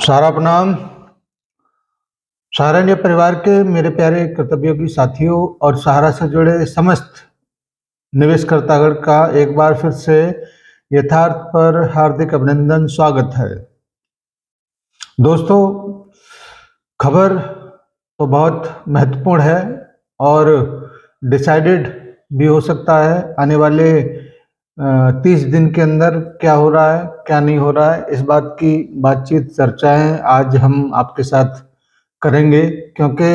सारा प्रणाम। सहारा इंडिया परिवार के मेरे प्यारे कर्तव्योगी साथियों और सहारा से जुड़े समस्त निवेशकर्तागण का एक बार फिर से यथार्थ पर हार्दिक अभिनंदन, स्वागत है। दोस्तों, खबर तो बहुत महत्वपूर्ण है और डिसाइडेड भी हो सकता है आने वाले 30 दिन के अंदर क्या हो रहा है, क्या नहीं हो रहा है। इस बात की बातचीत, चर्चाएं आज हम आपके साथ करेंगे, क्योंकि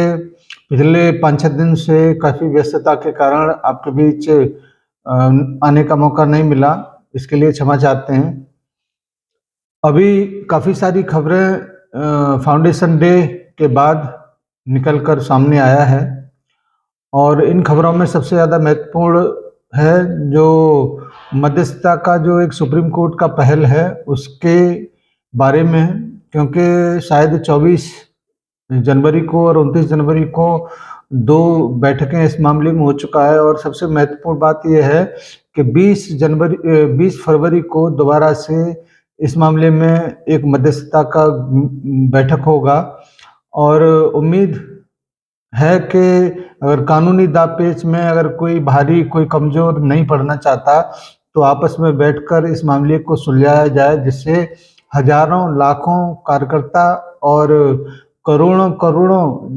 पिछले 5-6 दिन से काफ़ी व्यस्तता के कारण आपके बीच आने का मौका नहीं मिला। इसके लिए क्षमा चाहते हैं। अभी काफ़ी सारी खबरें फाउंडेशन डे के बाद निकल कर सामने आया है और इन खबरों में सबसे ज़्यादा महत्वपूर्ण है जो मध्यस्थता का जो एक सुप्रीम कोर्ट का पहल है उसके बारे में, क्योंकि शायद 24 जनवरी को और 29 जनवरी को 2 बैठकें इस मामले में हो चुका है और सबसे महत्वपूर्ण बात यह है कि 20 फरवरी को दोबारा से इस मामले में एक मध्यस्थता का बैठक होगा और उम्मीद है कि अगर कानूनी दांवपेच में अगर कोई भारी, कोई कमज़ोर नहीं पड़ना चाहता तो आपस में बैठकर इस मामले को सुलझाया जाए, जिससे हज़ारों लाखों कार्यकर्ता और करोड़ों करोड़ों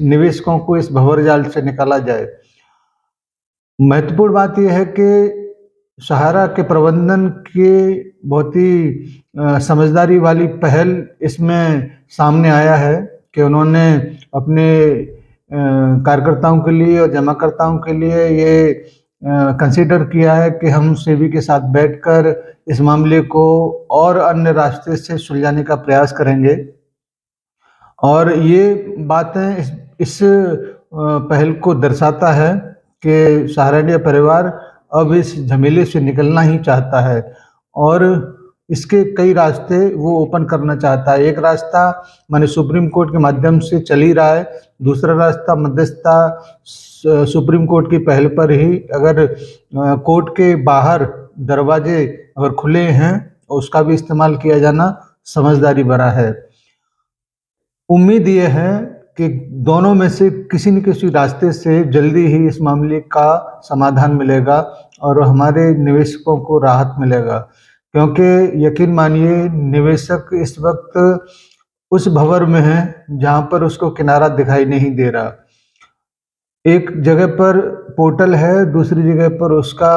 निवेशकों को इस भंवरजाल से निकाला जाए। महत्वपूर्ण बात यह है कि सहारा के प्रबंधन के बहुत ही समझदारी वाली पहल इसमें सामने आया है कि उन्होंने अपने कार्यकर्ताओं के लिए और जमाकर्ताओं के लिए ये कंसीडर किया है कि हम सेबी के साथ बैठकर इस मामले को और अन्य रास्ते से सुलझाने का प्रयास करेंगे। और ये बातें इस पहल को दर्शाता है कि सहारा इंडिया परिवार अब इस झमेले से निकलना ही चाहता है और इसके कई रास्ते वो ओपन करना चाहता है। एक रास्ता माने सुप्रीम कोर्ट के माध्यम से चल ही रहा है, दूसरा रास्ता मध्यस्थता सुप्रीम कोर्ट की पहल पर ही, अगर कोर्ट के बाहर दरवाजे अगर खुले हैं उसका भी इस्तेमाल किया जाना समझदारी भरा है। उम्मीद ये है कि दोनों में से किसी न किसी रास्ते से जल्दी ही इस मामले का समाधान मिलेगा और हमारे निवेशकों को राहत मिलेगा, क्योंकि यकीन मानिए निवेशक इस वक्त उस भंवर में है जहां पर उसको किनारा दिखाई नहीं दे रहा। एक जगह पर पोर्टल है, दूसरी जगह पर उसका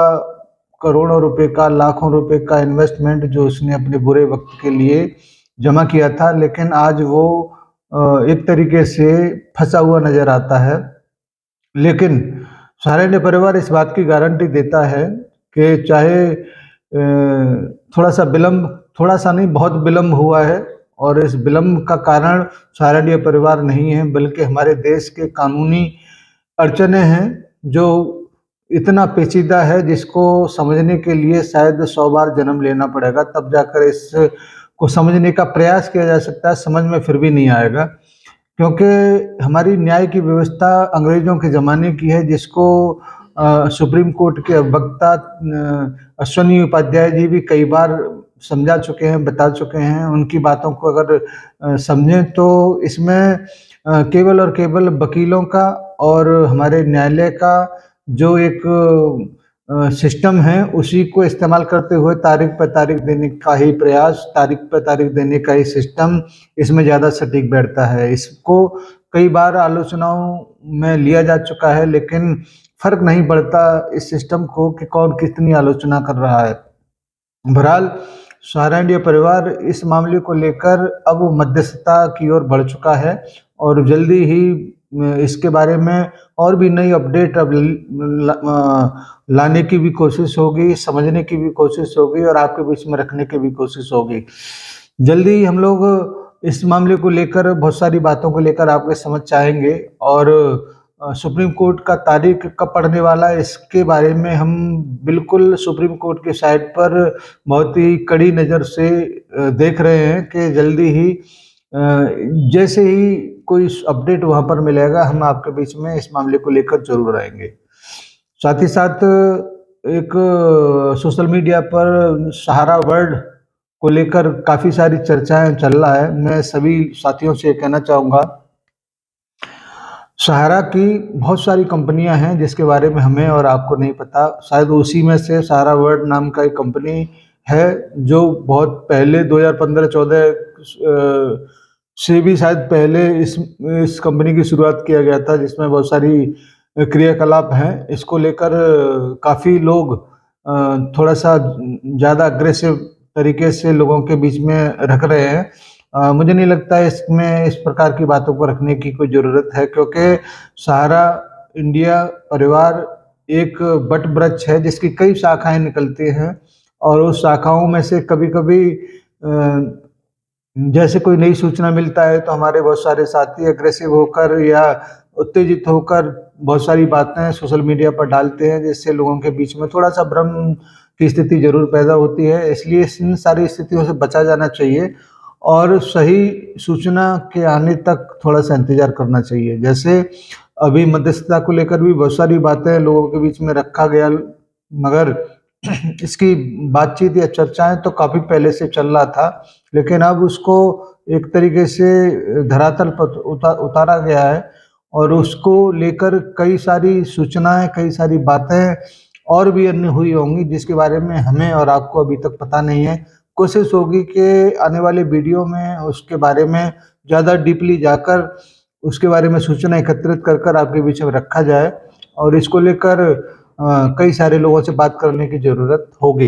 करोड़ों रुपए का, लाखों रुपए का इन्वेस्टमेंट जो उसने अपने बुरे वक्त के लिए जमा किया था, लेकिन आज वो एक तरीके से फंसा हुआ नजर आता है। लेकिन सहारा इंडिया परिवार इस बात की गारंटी देता है कि चाहे थोड़ा सा नहीं, बहुत विलम्ब हुआ है और इस विलम्ब का कारण सहारा इंडिया परिवार नहीं है, बल्कि हमारे देश के कानूनी अड़चने हैं जो इतना पेचीदा है जिसको समझने के लिए शायद 100 बार जन्म लेना पड़ेगा, तब जाकर इसको समझने का प्रयास किया जा सकता है। समझ में फिर भी नहीं आएगा, क्योंकि हमारी न्याय की व्यवस्था अंग्रेजों के ज़माने की है, जिसको सुप्रीम कोर्ट के वक्ता अश्वनी उपाध्याय जी भी कई बार समझा चुके हैं, बता चुके हैं। उनकी बातों को अगर समझें तो इसमें केवल और केवल वकीलों का और हमारे न्यायालय का जो एक सिस्टम है उसी को इस्तेमाल करते हुए तारीख पर तारीख देने का ही प्रयास, तारीख पर तारीख देने का ही सिस्टम इसमें ज़्यादा सटीक बैठता है। इसको कई बार आलोचनाओं में लिया जा चुका है, लेकिन फर्क नहीं पड़ता इस सिस्टम को कि कौन कितनी आलोचना कर रहा है। बहरहाल सहारा इंडिया परिवार इस मामले को लेकर अब मध्यस्थता की ओर बढ़ चुका है और जल्दी ही इसके बारे में और भी नई अपडेट अब लाने की भी कोशिश होगी, समझने की भी कोशिश होगी और आपके बीच में रखने की भी कोशिश होगी। जल्दी ही हम लोग इस मामले को लेकर बहुत सारी बातों को लेकर आपके समक्ष आएंगे और सुप्रीम कोर्ट का तारीख कब पड़ने वाला है इसके बारे में हम बिल्कुल सुप्रीम कोर्ट के साइट पर बहुत ही कड़ी नज़र से देख रहे हैं कि जल्दी ही जैसे ही कोई अपडेट वहाँ पर मिलेगा हम आपके बीच में इस मामले को लेकर जरूर आएंगे। साथ ही साथ एक सोशल मीडिया पर सहारा वर्ल्ड को लेकर काफ़ी सारी चर्चाएँ चल रहा है। मैं सभी साथियों से कहना चाहूँगा, सहारा की बहुत सारी कंपनियाँ हैं जिसके बारे में हमें और आपको नहीं पता। शायद उसी में से सहारा वर्ल्ड नाम का एक कंपनी है जो बहुत पहले 2015-14 से भी शायद पहले इस कंपनी की शुरुआत किया गया था, जिसमें बहुत सारी क्रियाकलाप हैं। इसको लेकर काफ़ी लोग थोड़ा-सा ज़्यादा अग्रेसिव तरीके से लोगों के बीच में रख रहे हैं। मुझे नहीं लगता है इसमें इस प्रकार की बातों को रखने की कोई ज़रूरत है, क्योंकि सहारा इंडिया परिवार एक वट वृक्ष है जिसकी कई शाखाएँ निकलती हैं, और उस शाखाओं में से कभी-कभी जैसे कोई नई सूचना मिलता है तो हमारे बहुत सारे साथी अग्रेसिव होकर या उत्तेजित होकर बहुत सारी बातें सोशल मीडिया पर डालते हैं, जिससे लोगों के बीच में थोड़ा-सा भ्रम की स्थिति ज़रूर पैदा होती है। इसलिए इन सारी स्थितियों से बचा जाना चाहिए और सही सूचना के आने तक थोड़ा-सा इंतज़ार करना चाहिए। जैसे अभी मध्यस्थता को लेकर भी बहुत सारी बातें लोगों के बीच में रखा गया, मगर इसकी बातचीत या चर्चाएँ तो काफ़ी पहले से चल रहा था, लेकिन अब उसको एक तरीके से धरातल पर उतारा गया है और उसको लेकर कई सारी सूचनाएँ, कई सारी बातें और भी अन्य हुई होंगी जिसके बारे में हमें और आपको अभी तक पता नहीं है। कोशिश होगी कि आने वाले वीडियो में उसके बारे में ज़्यादा डीपली जाकर उसके बारे में सूचना एकत्रित कर आपके बीच में रखा जाए और इसको लेकर कई सारे लोगों से बात करने की ज़रूरत होगी।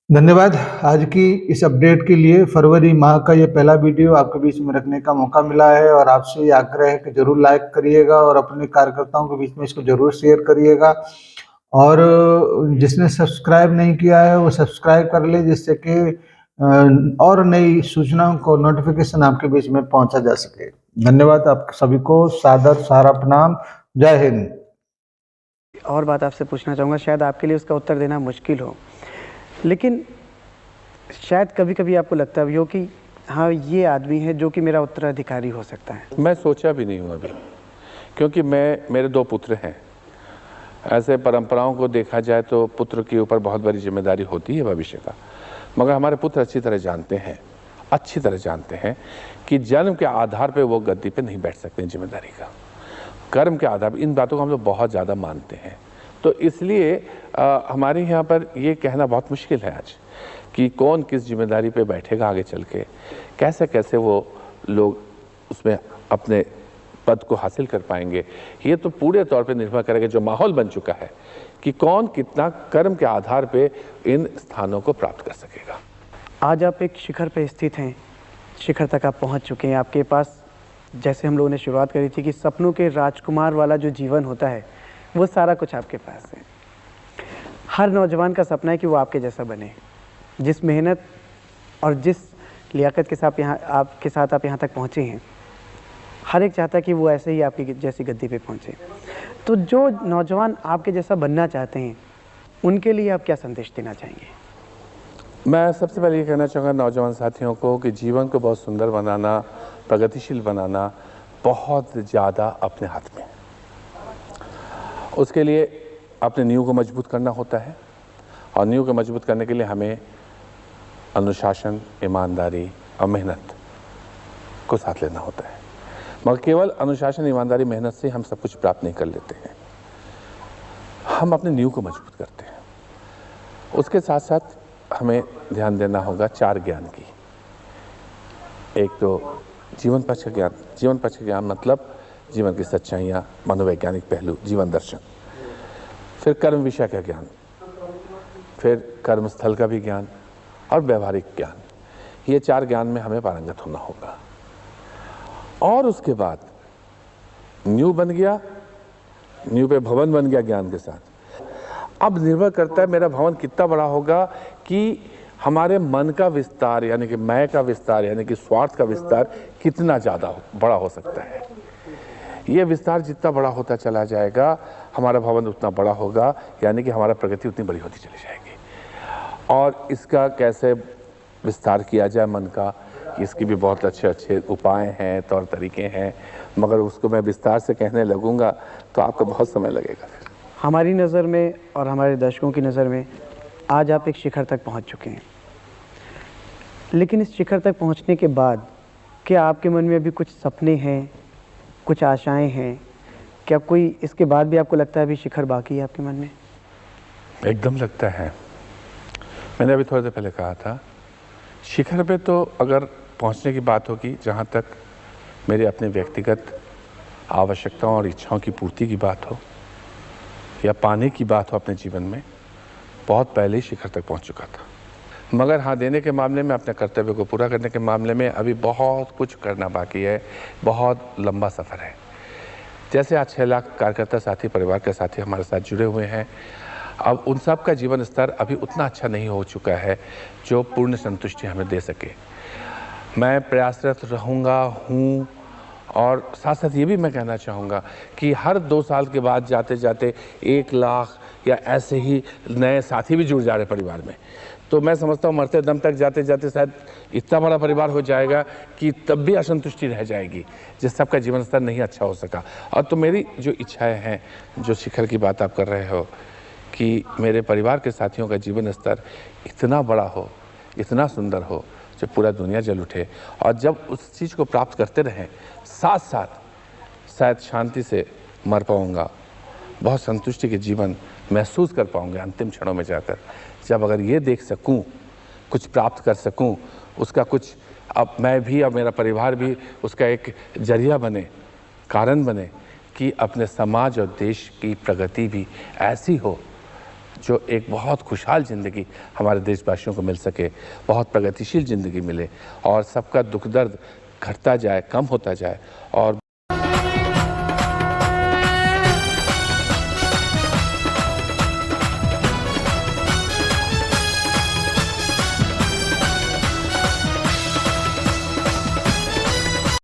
धन्यवाद आज की इस अपडेट के लिए। फरवरी माह का ये पहला वीडियो आपके बीच में रखने का मौका मिला है और आपसे ये आग्रह है कि ज़रूर लाइक करिएगा और अपने कार्यकर्ताओं के बीच में इसको ज़रूर शेयर करिएगा, और जिसने सब्सक्राइब नहीं किया है वो सब्सक्राइब कर ले, जिससे कि और नई सूचनाओं को नोटिफिकेशन आपके बीच में पहुंचा जा सके। धन्यवाद आप सभी को, सादर सहारा प्रणाम। जय हिंद। और बात आपसे पूछना चाहूँगा, शायद आपके लिए उसका उत्तर देना मुश्किल हो, लेकिन शायद कभी-कभी आपको लगता भी हो कि हाँ, ये आदमी है जो कि मेरा उत्तराधिकारी हो सकता है। मैं सोचा भी नहीं हूँ अभी, क्योंकि मेरे 2 पुत्र हैं। ऐसे परंपराओं को देखा जाए तो पुत्र के ऊपर बहुत बड़ी जिम्मेदारी होती है भविष्य का, मगर हमारे पुत्र अच्छी तरह जानते हैं कि जन्म के आधार पे वो गद्दी पे नहीं बैठ सकते जिम्मेदारी का, कर्म के आधार पर। इन बातों को हम लोग बहुत ज़्यादा मानते हैं, तो इसलिए हमारे यहाँ पर ये कहना बहुत मुश्किल है आज कि कौन किस जिम्मेदारी पे बैठेगा आगे चल के, कैसे वो लोग उसमें अपने पद को हासिल कर पाएंगे। ये तो पूरे तौर पे निर्भर करेगा, जो माहौल बन चुका है, कि कौन कितना कर्म के आधार पे इन स्थानों को प्राप्त कर सकेगा। आज आप एक शिखर पे स्थित हैं, शिखर तक आप पहुंच चुके हैं। आपके पास, जैसे हम लोगों ने शुरुआत करी थी कि सपनों के राजकुमार वाला जो जीवन होता है, वो सारा कुछ आपके पास है। हर नौजवान का सपना है कि वो आपके जैसा बने, जिस मेहनत और जिस लियाकत के साथ आप यहाँ तक पहुँचे हैं, हर एक चाहता है कि वो ऐसे ही आपकी जैसी गद्दी पे पहुँचे। तो जो नौजवान आपके जैसा बनना चाहते हैं, उनके लिए आप क्या संदेश देना चाहेंगे? मैं सबसे पहले ये कहना चाहूँगा नौजवान साथियों को कि जीवन को बहुत सुंदर बनाना, प्रगतिशील बनाना बहुत ज़्यादा अपने हाथ में। उसके लिए अपने नींव को मजबूत करना होता है, और नींव को मजबूत करने के लिए हमें अनुशासन, ईमानदारी और मेहनत को साथ लेना होता है। मगर केवल अनुशासन, ईमानदारी, मेहनत से हम सब कुछ प्राप्त नहीं कर लेते हैं। हम अपने नींव को मजबूत करते हैं। उसके साथ साथ हमें ध्यान देना होगा 4 ज्ञान की। एक तो जीवन पक्ष का ज्ञान। जीवन पक्ष का ज्ञान मतलब जीवन की सच्चाइयाँ, मनोवैज्ञानिक पहलू, जीवन दर्शन। फिर कर्म विषय का ज्ञान, फिर कर्मस्थल का भी ज्ञान और व्यवहारिक ज्ञान। ये 4 ज्ञान में हमें पारंगत होना होगा। और उसके बाद नींव बन गया, नींव पे भवन बन गया ज्ञान के साथ। अब निर्भर करता है मेरा भवन कितना बड़ा होगा कि हमारे मन का विस्तार, यानी कि मैं का विस्तार, यानी कि स्वार्थ का विस्तार कितना ज़्यादा बड़ा हो सकता है। ये विस्तार जितना बड़ा होता चला जाएगा, हमारा भवन उतना बड़ा होगा, यानी कि हमारा प्रगति उतनी बड़ी होती चली जाएगी। और इसका कैसे विस्तार किया जाए मन का, इसकी भी बहुत अच्छे उपाय हैं, तौर तरीके हैं, मगर उसको मैं विस्तार से कहने लगूंगा तो आपको बहुत समय लगेगा। हमारी नज़र में और हमारे दर्शकों की नज़र में आज आप एक शिखर तक पहुंच चुके हैं। लेकिन इस शिखर तक पहुंचने के बाद क्या आपके मन में अभी कुछ सपने हैं, कुछ आशाएं हैं? क्या कोई इसके बाद भी आपको लगता है अभी शिखर बाकी है आपके मन में? एकदम लगता है। मैंने अभी थोड़ी देर पहले कहा था, शिखर पे तो अगर पहुंचने की बात होगी, जहां तक मेरी अपने व्यक्तिगत आवश्यकताओं और इच्छाओं की पूर्ति की बात हो या पाने की बात हो अपने जीवन में, बहुत पहले ही शिखर तक पहुंच चुका था। मगर हाँ, देने के मामले में, अपने कर्तव्य को पूरा करने के मामले में अभी बहुत कुछ करना बाकी है, बहुत लंबा सफ़र है। जैसे आज 6 लाख कार्यकर्ता साथी, परिवार के साथी हमारे साथ जुड़े हुए हैं। अब उन सब का जीवन स्तर अभी उतना अच्छा नहीं हो चुका है जो पूर्ण संतुष्टि हमें दे सके। मैं प्रयासरत रहूँगा, हूँ, और साथ साथ ये भी मैं कहना चाहूँगा कि हर 2 साल के बाद जाते जाते 1 लाख या ऐसे ही नए साथी भी जुड़ जा रहे परिवार में। तो मैं समझता हूँ मरते दम तक जाते जाते शायद इतना बड़ा परिवार हो जाएगा कि तब भी असंतुष्टि रह जाएगी, जिस सबका जीवन स्तर नहीं अच्छा हो सका। और तो मेरी जो इच्छाएं हैं, जो शिखर की बात आप कर रहे हो, कि मेरे परिवार के साथियों का जीवन स्तर इतना बड़ा हो, इतना सुंदर हो, जो पूरा दुनिया जल उठे। और जब उस चीज़ को प्राप्त करते रहें, साथ साथ शायद शांति से मर पाऊँगा, बहुत संतुष्टि के जीवन महसूस कर पाऊँगे अंतिम क्षणों में जाकर। जब अगर ये देख सकूं, कुछ प्राप्त कर सकूं, उसका कुछ, अब मैं भी और मेरा परिवार भी उसका एक जरिया बने, कारण बने कि अपने समाज और देश की प्रगति भी ऐसी हो जो एक बहुत खुशहाल ज़िंदगी हमारे देशवासियों को मिल सके, बहुत प्रगतिशील ज़िंदगी मिले और सबका दुख दर्द घटता जाए, कम होता जाए और